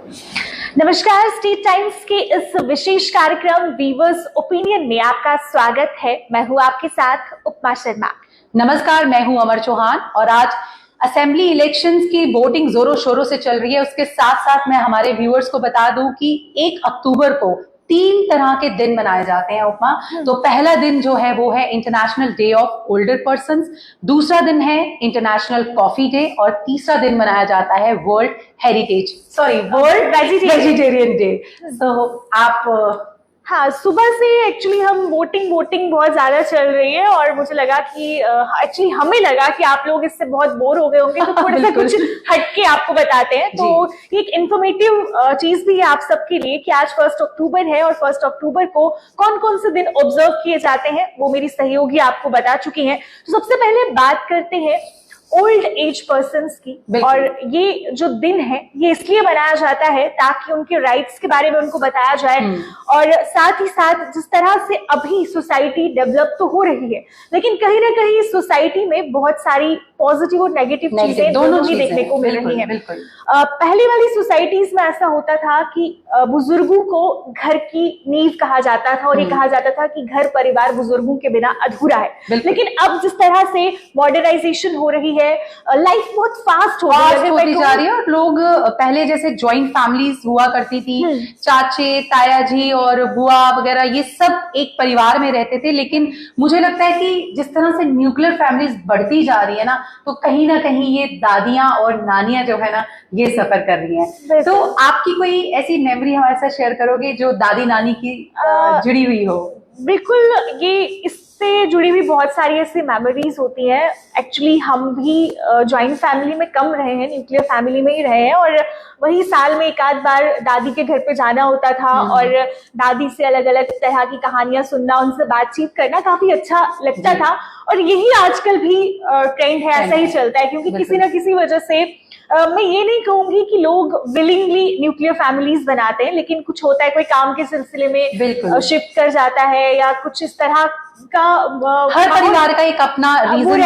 नमस्कार, state times के इस विशेष कार्यक्रम वीवर्स ओपिनियन में आपका स्वागत है। मैं हूं आपके साथ उपमा शर्मा। नमस्कार, मैं हूं अमर चौहान और आज असेंबली इलेक्शंस की वोटिंग जोरों शोरों से चल रही है। उसके साथ साथ मैं हमारे व्यूअर्स को बता दूं कि 1 अक्टूबर को 3 तरह के दिन मनाए जाते हैं उपमा। तो पहला दिन जो है वो है international day of older persons, दूसरा दिन है इंटरनेशनल कॉफी डे और तीसरा दिन मनाया जाता है वर्ल्ड वेजिटेरियन डे। तो आप हाँ, सुबह से एक्चुअली हम वोटिंग बहुत ज्यादा चल रही है और मुझे लगा कि एक्चुअली हमें लगा कि आप लोग इससे बहुत बोर हो गए होंगे, तो थोड़ा सा कुछ हटके आपको बताते हैं। तो एक इंफॉर्मेटिव चीज भी है आप सबके लिए कि आज 1 अक्टूबर है और 1 अक्टूबर को कौन कौन से दिन ऑब्जर्व किए जाते हैं वो मेरी सहयोगी आपको बता चुकी हैं। तो सबसे पहले बात करते हैं ओल्ड एज पर्सन्स की। और ये जो दिन है ये इसलिए मनाया जाता है ताकि उनके राइट्स के बारे में उनको बताया जाए और साथ ही साथ जिस तरह से अभी सोसाइटी डेवलप तो हो रही है, लेकिन कहीं ना कहीं सोसाइटी में बहुत सारी पॉजिटिव और नेगेटिव चीजें दोनों ही देखने को मिल रही हैं। पहले वाली सोसाइटीज में ऐसा होता था कि बुजुर्गों को घर की नींव कहा जाता था और ये कहा जाता था कि घर परिवार बुजुर्गों के बिना अधूरा है। लेकिन अब जिस तरह से मॉडर्नाइजेशन हो रही है, लाइफ बहुत फास्ट होती जा रही है और लोग पहले जैसे ज्वाइंट फैमिलीज हुआ करती थी, चाचे ताया जी और बुआ वगैरह ये सब एक परिवार में रहते थे। लेकिन मुझे लगता है कि जिस तरह से न्यूक्लियर फैमिलीज बढ़ती जा रही है ना, तो कहीं ना कहीं ये दादियां और नानियां जो है ना ये सफर कर रही हैं। तो आपकी कोई ऐसी मेमोरी हमारे साथ शेयर करोगे जो दादी नानी की जुड़ी हुई हो? बिल्कुल, ये इससे जुड़ी हुई बहुत सारी ऐसी मेमोरीज होती हैं। एक्चुअली हम भी जॉइंट फैमिली में कम रहे हैं, न्यूक्लियर फैमिली में ही रहे हैं और वही साल में एक आध बार दादी के घर पे जाना होता था और दादी से अलग अलग तरह की कहानियां सुनना, उनसे बातचीत करना काफी अच्छा लगता था। और यही आजकल भी ट्रेंड है, ऐसा ही चलता है क्योंकि किसी ना किसी वजह से मैं ये नहीं कहूंगी कि लोग विलिंगली न्यूक्लियर फैमिलीज बनाते हैं, लेकिन कुछ होता है, कोई काम के सिलसिले में शिफ्ट कर जाता है या कुछ इस तरह का हर परिवार का एक अपना रीजन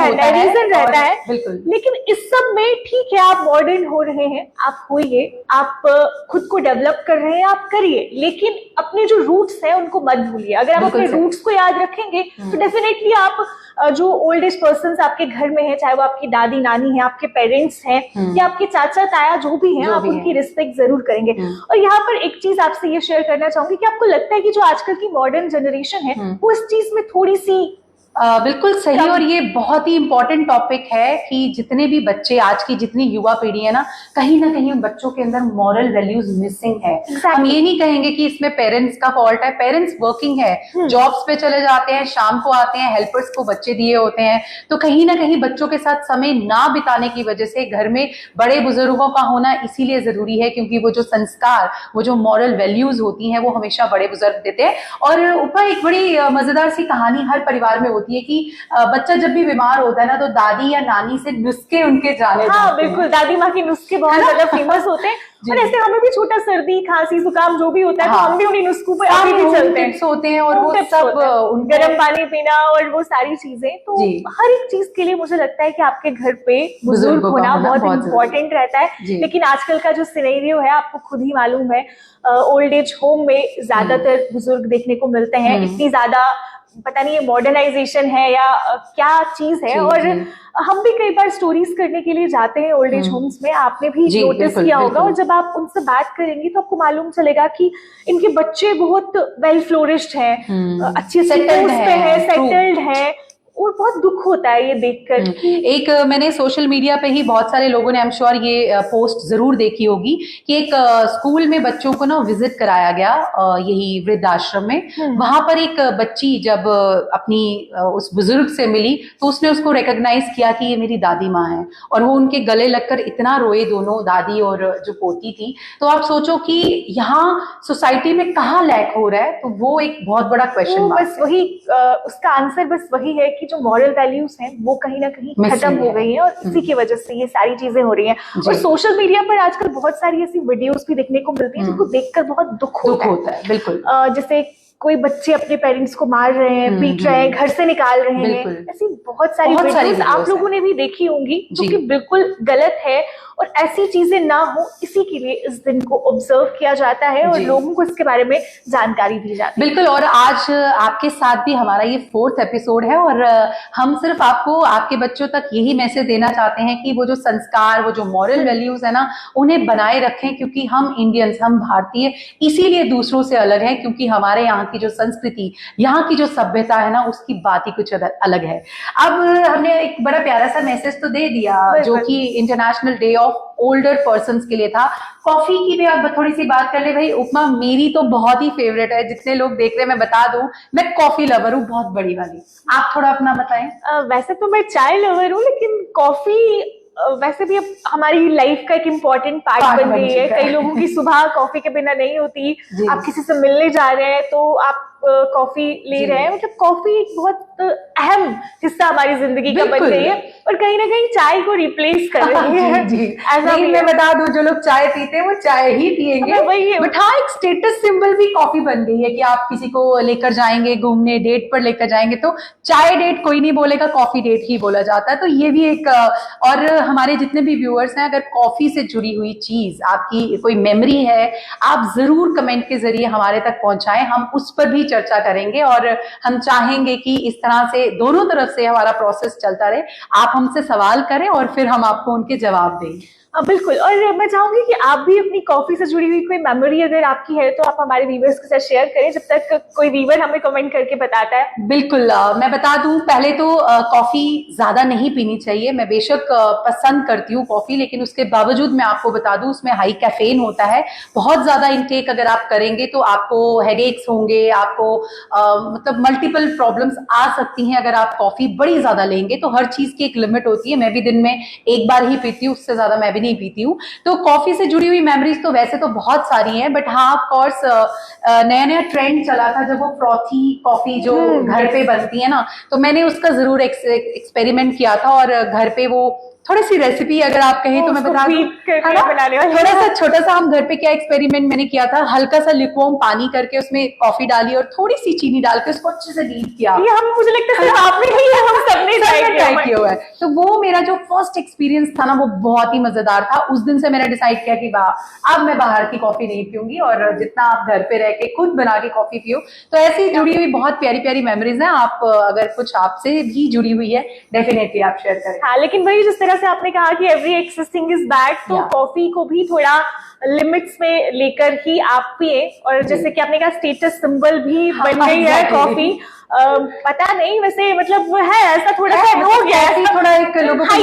रहता है। लेकिन इस सब में ठीक है, आप मॉडर्न हो रहे हैं, आप होइए, आप खुद को डेवलप कर रहे हैं, आप करिए, लेकिन अपने जो रूट्स हैं उनको मत भूलिए। अगर आप अपने रूट्स को याद रखेंगे तो डेफिनेटली आप जो ओल्ड एज पर्सन आपके घर में है, चाहे वो आपकी दादी नानी है, आपके पेरेंट्स हैं या आपके चाचा ताया जो भी हैं, आप उनकी रिस्पेक्ट जरूर करेंगे। और यहाँ पर एक चीज आपसे ये शेयर करना चाहूंगी कि आपको लगता है कि जो आजकल की मॉडर्न जनरेशन है वो इस चीज में थोड़ी सी बिल्कुल सही। और ये बहुत ही इंपॉर्टेंट टॉपिक है कि जितने भी बच्चे, आज की जितनी युवा पीढ़ी है ना कहीं उन बच्चों के अंदर मॉरल वैल्यूज मिसिंग है। हम ये नहीं कहेंगे कि इसमें पेरेंट्स का फॉल्ट है, पेरेंट्स वर्किंग है, जॉब्स पे चले जाते हैं, शाम को आते हैं, हेल्पर्स को बच्चे दिए होते हैं, तो कहीं ना कहीं बच्चों के साथ समय ना बिताने की वजह से घर में बड़े बुजुर्गों का होना इसीलिए जरूरी है क्योंकि वो जो संस्कार, वो जो मॉरल वैल्यूज होती हैं वो हमेशा बड़े बुजुर्ग देते हैं। और ऊपर एक बड़ी मजेदार सी कहानी हर परिवार में होती है कि बच्चा जब भी बीमार होता है ना तो दादी या नानी से नुस्खे उनके जाने जाते हैं। बिल्कुल, दादी माँ के नुस्खे बहुत ज्यादा फेमस होते हैं और ऐसे हमें भी छोटा सर्दी खांसी जुकाम जो भी होता है तो हम भी उन्हीं नुस्खों पे आगे भी चलते होते हैं और वो सब गर्म पानी पीना और वो सारी चीजें। तो हर एक चीज के लिए मुझे लगता है कि आपके घर पे बुजुर्ग होना बहुत इम्पोर्टेंट रहता है। लेकिन आजकल का जो सिनेरियो है आपको खुद ही मालूम है, ओल्ड एज होम में ज्यादातर बुजुर्ग देखने को मिलते हैं। इतनी ज्यादा पता नहीं ये मॉडर्नाइजेशन है या क्या चीज है। और हम भी कई बार स्टोरीज करने के लिए जाते हैं ओल्ड एज होम्स में, आपने भी नोटिस किया होगा। और जब आप उनसे बात करेंगे तो आपको मालूम चलेगा कि इनके बच्चे बहुत वेल फ्लोरिश्ड हैं, अच्छे सेटल्ड हैं और बहुत दुख होता है ये देखकर। एक मैंने सोशल मीडिया पे ही बहुत सारे लोगों ने, आई एम श्योर ये पोस्ट जरूर देखी होगी कि एक स्कूल में बच्चों को ना विजिट कराया गया, यही वृद्धाश्रम में। वहां पर एक बच्ची जब अपनी उस बुजुर्ग से मिली तो उसने उसको रिकॉग्नाइज किया कि ये मेरी दादी माँ है और वो उनके गले लगकर इतना रोए, दोनों दादी और जो पोती थी। तो आप सोचो कि यहाँ सोसाइटी में कहाँ लैक हो रहा है, तो वो एक बहुत बड़ा क्वेश्चन मार्क। बस वही उसका आंसर बस वही है कि जो मॉरल वैल्यूज हैं वो कहीं ना कहीं खत्म हो गई हैं और इसी की वजह से ये सारी चीजें हो रही हैं। और सोशल मीडिया पर आजकल बहुत सारी ऐसी वीडियोस भी देखने को मिलती हैं जिनको देखकर बहुत दुख होता है। बिल्कुल। जैसे कोई बच्चे अपने पेरेंट्स को मार रहे हैं, पीट रहे हैं, घर से निकाल रहे हैं, ऐसी बहुत सारी वीडियोस आप लोगों ने भी देखी होंगी जो कि बिल्कुल गलत है। और ऐसी चीजें ना हो इसी के लिए इस दिन को ऑब्जर्व किया जाता है और लोगों को इसके बारे में जानकारी दी जाती है। बिल्कुल, और आज आपके साथ भी हमारा ये 4th एपिसोड है और हम सिर्फ आपको, आपके बच्चों तक यही मैसेज देना चाहते हैं कि वो जो संस्कार, वो जो मॉरल वैल्यूज है ना, उन्हें बनाए रखें, क्योंकि हम इंडियंस, हम भारतीय इसीलिए दूसरों से अलग हैं, क्योंकि हमारे यहाँ की जो संस्कृति, यहाँ की जो सभ्यता है ना, उसकी बात ही कुछ अलग है। अब हमने एक बड़ा प्यारा सा मैसेज तो दे दिया जो कि international day of older persons के लिए था। कॉफी की भी आप थोड़ी सी बात कर ले भाई। उपमा मेरी तो बहुत ही फेवरेट है, जितने लोग देख रहे हैं मैं बता दूं, मैं कॉफी लवर हूँ, बहुत बड़ी वाली। आप थोड़ा अपना बताएं। वैसे तो मैं चाय लवर हूँ, लेकिन कॉफी वैसे भी अब हमारी लाइफ का एक इम्पोर्टेंट पार्ट बन गई है। कई लोगों की सुबह कॉफी के बिना नहीं होती। आप किसी से मिलने जा रहे हैं तो आप कॉफी ले रहे हैं, मतलब कॉफी एक बहुत अहम हिस्सा हमारी जिंदगी का बन गई है और कहीं ना कहीं चाय को रिप्लेस कर रही है। नहीं, मैं बता दूं, जो लोग चाय पीते हैं वो चाय ही पिएंगे, बट हाँ, एक स्टेटस सिंबल भी कॉफी बन गई है कि आप किसी को लेकर जाएंगे घूमने, डेट पर लेकर जाएंगे तो चाय डेट कोई नहीं बोलेगा, कॉफी डेट ही बोला जाता है। तो ये भी एक, और हमारे जितने भी व्यूअर्स हैं, अगर कॉफी से जुड़ी हुई चीज, आपकी कोई मेमोरी है, आप जरूर कमेंट के जरिए हमारे तक पहुंचाएं, हम उस पर भी चर्चा करेंगे। और हम चाहेंगे कि इस तरह से दोनों तरफ से हमारा प्रोसेस चलता रहे। आप हमसे सवाल करें और फिर हम आपको उनके जवाब दें। बिल्कुल, और मैं चाहूंगी कि आप भी अपनी कॉफी से जुड़ी हुई कोई मेमोरी अगर आपकी है तो आप हमारे व्यूअर्स के साथ शेयर करें, जब तक कोई व्यूअर हमें कमेंट करके बताता है। बिल्कुल, मैं बता दूं, पहले तो कॉफी ज्यादा नहीं पीनी चाहिए। मैं बेशक पसंद करती हूँ कॉफी, लेकिन उसके बावजूद मैं आपको बता दूं उसमें हाई कैफेन होता है। बहुत ज्यादा इनटेक अगर आप करेंगे तो आपको हेडेक्स होंगे, आपको मतलब मल्टीपल प्रॉब्लम्स आ सकती हैं अगर आप कॉफी बड़ी ज्यादा लेंगे। तो हर चीज की एक लिमिट होती है। मैं भी दिन में एक बार ही पीती हूँ, उससे ज्यादा मैं भी नहीं पीती हूँ। तो कॉफी से जुड़ी हुई मेमोरीज तो वैसे तो बहुत सारी हैं, बट हाँ, ऑफ कोर्स नया नया ट्रेंड चला था जब वो फ्रॉथी कॉफी जो घर पे बनती है ना, तो मैंने उसका जरूर एक्सपेरिमेंट किया था। और घर पे वो थोड़ी सी रेसिपी अगर आप कहें तो मैं बता दूं, थोड़ा सा छोटा सा हम घर पे क्या एक्सपेरिमेंट मैंने किया था, हल्का सा लिक्वॉर्म पानी करके उसमें कॉफी डाली और थोड़ी सी चीनी डाल के उसको अच्छे से डीप किया। ये हम, मुझे लगता है आपने नहीं, हम सबने ट्राई किया हुआ है। तो वो मेरा जो फर्स्ट एक्सपीरियंस था ना, वो बहुत ही मजेदार था। उस दिन से मैंने डिसाइड किया कि वाह, अब मैं बाहर की कॉफी नहीं पीऊंगी और जितना आप घर पे रह के खुद बना के कॉफी पियो। तो ऐसी जुड़ी हुई बहुत प्यारी प्यारी मेमोरीज हैं। आप अगर कुछ आपसे भी जुड़ी हुई है, डेफिनेटली आप शेयर करें। हाँ, लेकिन वही जिस तरह से आपने कहा कि एवरी एक्सेसिंग इज बैड, तो कॉफी को भी थोड़ा लिमिट्स में लेकर ही आप पिए। और जैसे कि आपने कहा स्टेटस सिंबल भी बन गई है कॉफी। पता नहीं, वैसे मतलब है ऐसा थोड़ा सा हो गया है, थोड़ा एक लोगों को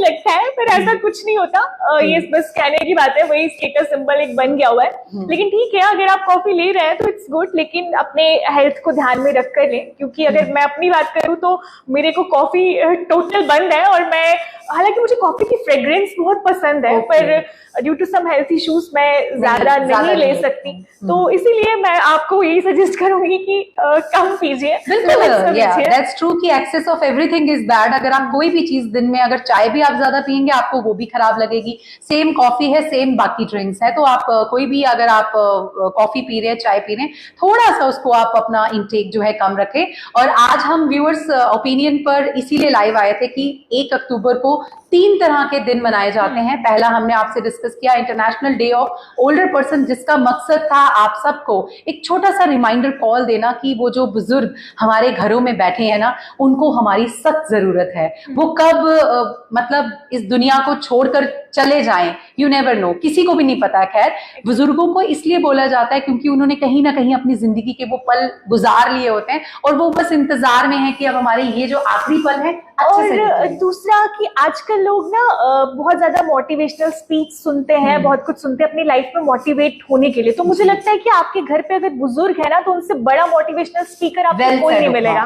लगता है, पर ऐसा कुछ नहीं होता। ये बस कहने की बात है, वही स्टेटस सिंबल एक बन गया हुआ है। लेकिन ठीक है, अगर आप कॉफी ले रहे हैं तो इट्स गुड, लेकिन अपने हेल्थ को ध्यान में रख कर लें। क्योंकि अगर मैं अपनी बात करूं तो मेरे को कॉफी टोटल बंद है, और मैं, हालांकि मुझे कॉफी की फ्रेग्रेंस बहुत पसंद है, पर due to some health issues मैं ज्यादा नहीं ले सकती। तो इसीलिए मैं आपको यही सजेस्ट करूंगी कि कम पीजिए। दैट्स ट्रू कि excess of everything is bad. अगर आप कोई भी चीज दिन में, अगर चाय भी आप ज्यादा पियेंगे आपको वो भी खराब लगेगी। सेम कॉफी है, सेम बाकी ड्रिंक्स है। तो आप कोई भी, अगर आप कॉफी पी रहे हैं, चाय पी रहे हैं, थोड़ा सा उसको आप अपना इंटेक जो है कम रखें। और आज हम व्यूअर्स ओपिनियन पर इसीलिए लाइव आए थे कि 1 अक्टूबर को 3 तरह के दिन मनाए जाते हैं। पहला हमने आपसे डिस्कस किया international day of older person, जिसका मकसद था आप सबको एक छोटा सा रिमाइंडर कॉल देना कि वो जो बुजुर्ग हमारे घरों में बैठे हैं ना, उनको हमारी सख्त जरूरत है। वो कब मतलब इस दुनिया को छोड़कर चले जाएं, यू नेवर नो, किसी को भी नहीं पता। खैर, बुजुर्गों को इसलिए बोला जाता है क्योंकि उन्होंने कहीं ना कहीं अपनी जिंदगी के वो पल गुजार लिए होते हैं और वो बस इंतजार में है कि अब हमारे ये जो आखिरी पल है। और दूसरा कि आजकल लोग ना बहुत ज्यादा मोटिवेशनल स्पीच सुनते हैं, बहुत कुछ सुनते हैं अपनी लाइफ में मोटिवेट होने के लिए। तो मुझे लगता है कि आपके घर पे अगर बुजुर्ग है ना, तो उनसे बड़ा मोटिवेशनल स्पीकर आपको कोई नहीं मिलेगा।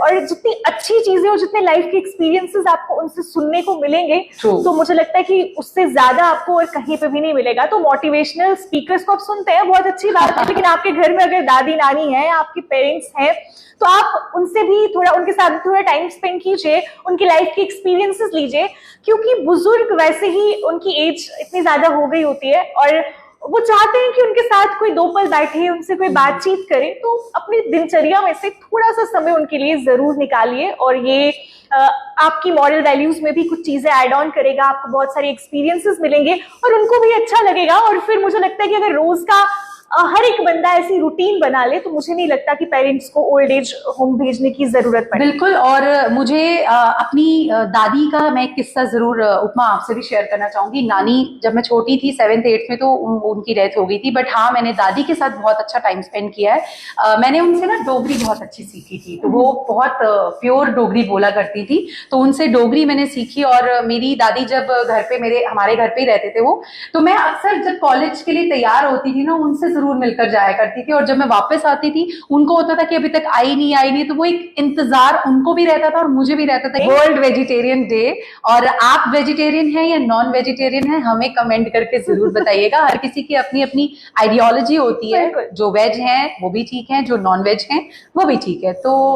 और जितनी अच्छी चीजें और जितने लाइफ के एक्सपीरियंसेस आपको उनसे सुनने को मिलेंगे, तो मुझे लगता है कि उससे ज्यादा आपको और कहीं पे भी नहीं मिलेगा। तो मोटिवेशनल स्पीकर्स को आप सुनते हैं, बहुत अच्छी बात है, लेकिन आपके घर में अगर दादी नानी है, आपके पेरेंट्स हैं, तो आप उनसे भी थोड़ा, उनके साथ थोड़ा टाइम स्पेंड कीजिए, उनकी लाइफ की एक्सपीरियंसेस लीजिए। क्योंकि बुजुर्ग वैसे ही उनकी एज इतनी ज्यादा हो गई होती है और वो चाहते हैं कि उनके साथ कोई 2 पल बैठे, उनसे कोई बातचीत करे, तो अपनी दिनचर्या में से थोड़ा सा समय उनके लिए जरूर निकालिए। और ये आपकी मॉरल वैल्यूज में भी कुछ चीजें ऐड ऑन करेगा, आपको बहुत सारे एक्सपीरियंसेस मिलेंगे और उनको भी अच्छा लगेगा। और फिर मुझे लगता है कि अगर रोज का हर एक बंदा ऐसी रूटीन बना ले तो मुझे नहीं लगता कि पेरेंट्स को ओल्ड एज होम भेजने की जरूरत पड़े। बिल्कुल। और मुझे अपनी दादी का मैं एक किस्सा जरूर उपमा आपसे भी शेयर करना चाहूंगी। नानी जब मैं छोटी थी 7th 8th में तो उनकी डेथ हो गई थी, बट हाँ मैंने दादी के साथ बहुत अच्छा टाइम स्पेंड किया है। मैंने उनसे ना डोगरी बहुत अच्छी सीखी थी, तो वो बहुत प्योर डोगरी बोला करती थी, तो उनसे डोगरी मैंने सीखी। और मेरी दादी जब घर पे हमारे घर पे ही रहते थे वो, तो मैं अक्सर जब कॉलेज के लिए तैयार होती थी ना उनसे जरूर मिलकर जाया करती थी। और जब मैं वापस आती थी उनको होता था कि अभी तक आई नहीं, तो वो एक इंतजार उनको भी रहता था और मुझे भी रहता था। वर्ल्ड वेजिटेरियन डे, और आप वेजिटेरियन हैं या नॉन वेजिटेरियन हैं हमें कमेंट करके जरूर बताइएगा। हर किसी की अपनी अपनी आइडियोलॉजी होती है, जो वेज हैं वो भी ठीक है, जो नॉन वेज हैं वो भी ठीक है। तो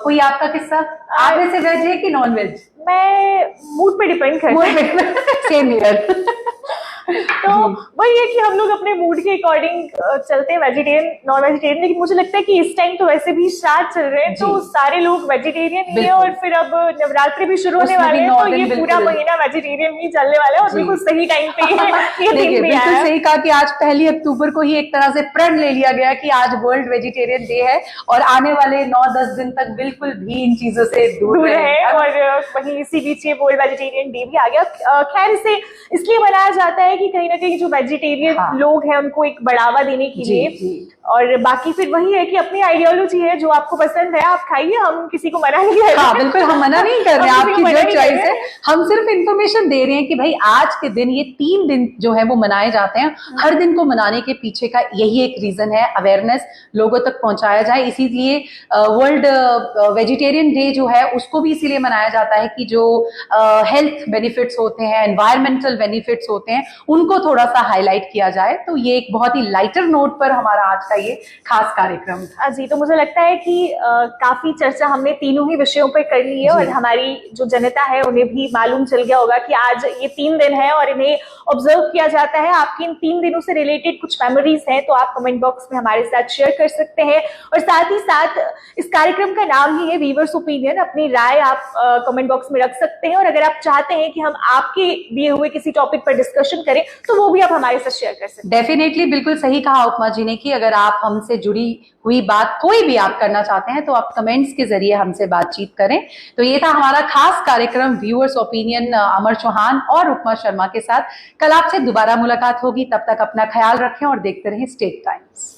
कोई आपका किस्सा, आप में से वेज है कि नॉन वेज? मैं मूड पे डिपेंड करता है। Same here. तो वही है कि हम लोग अपने मूड के अकॉर्डिंग चलते हैं, वेजिटेरियन नॉन वेजिटेरियन। लेकिन मुझे लगता है कि इस टाइम तो वैसे भी श्राद्ध चल रहे हैं, तो सारे लोग वेजिटेरियन ही है। और फिर अब नवरात्रि भी शुरू होने वाले हैं, तो ये पूरा महीना वेजिटेरियन ही चलने वाला है। और बिल्कुल सही टाइम पे ये दिन भी आया है। सही कहा कि आज 1 अक्टूबर को ही एक तरह से प्रण ले लिया गया कि आज वर्ल्ड वेजिटेरियन डे है, और आने वाले 9-10 दिन तक बिल्कुल भी इन चीजों से दूर रहे। और वहीं इसी बीच ये वर्ल्ड वेजिटेरियन डे भी आ गया। खैर इसे इसलिए मनाया जाता है कि कहीं ना कहीं जो वेजिटेरियन लोग हैं उनको एक बढ़ावा देने के लिए। और बाकी फिर वही है कि अपनी आइडियोलॉजी है, जो आपको पसंद है आप खाइए, हम किसी को मना नहीं कर रहे। हाँ बिल्कुल, हम मना नहीं कर रहे, आपकी जो चॉइस है। हम सिर्फ इंफॉर्मेशन दे रहे हैं कि भाई आज के दिन, ये 3 दिन जो है वो मनाए जाते हैं। हर दिन को मनाने के पीछे का यही एक रीजन है, अवेयरनेस लोगों तक पहुंचाया जाए। इसीलिए वर्ल्ड वेजिटेरियन डे जो है उसको भी इसीलिए मनाया जाता है कि जो हेल्थ बेनिफिट्स होते हैं, एनवायरमेंटल बेनिफिट्स होते हैं, उनको थोड़ा सा हाईलाइट किया जाए। तो ये एक बहुत ही लाइटर नोट पर हमारा आज का ये खास कार्यक्रम था। जी, तो मुझे लगता है कि काफी चर्चा हमने तीनों ही विषयों पर कर ली है, और हमारी जो जनता है उन्हें भी मालूम चल गया होगा कि आज ये 3 दिन है और इन्हें ऑब्जर्व किया जाता है। आपकी इन 3 दिनों से रिलेटेड कुछ मेमोरीज हैं तो आप कमेंट बॉक्स में हमारे साथ शेयर कर सकते हैं। और साथ ही साथ इस कार्यक्रम का नाम ही है व्यूअर्स ओपिनियन। अपनी राय आप कमेंट बॉक्स में रख सकते हैं, और अगर आप चाहते हैं कि हम आपके दिए हुए किसी टॉपिक पर डिस्कशन करें तो वो भी आप हमारे साथ शेयर कर सकते हैं। डेफिनेटली, बिल्कुल सही कहा उपमा जी ने कि अगर आप हमसे जुड़ी हुई बात कोई भी आप करना चाहते हैं तो आप कमेंट्स के जरिए हमसे बातचीत करें। तो ये था हमारा खास कार्यक्रम व्यूअर्स ओपिनियन, अमर चौहान और उपमा शर्मा के साथ। कल आपसे दोबारा मुलाकात होगी, तब तक अपना ख्याल रखें और देखते रहें स्टेट टाइम्स।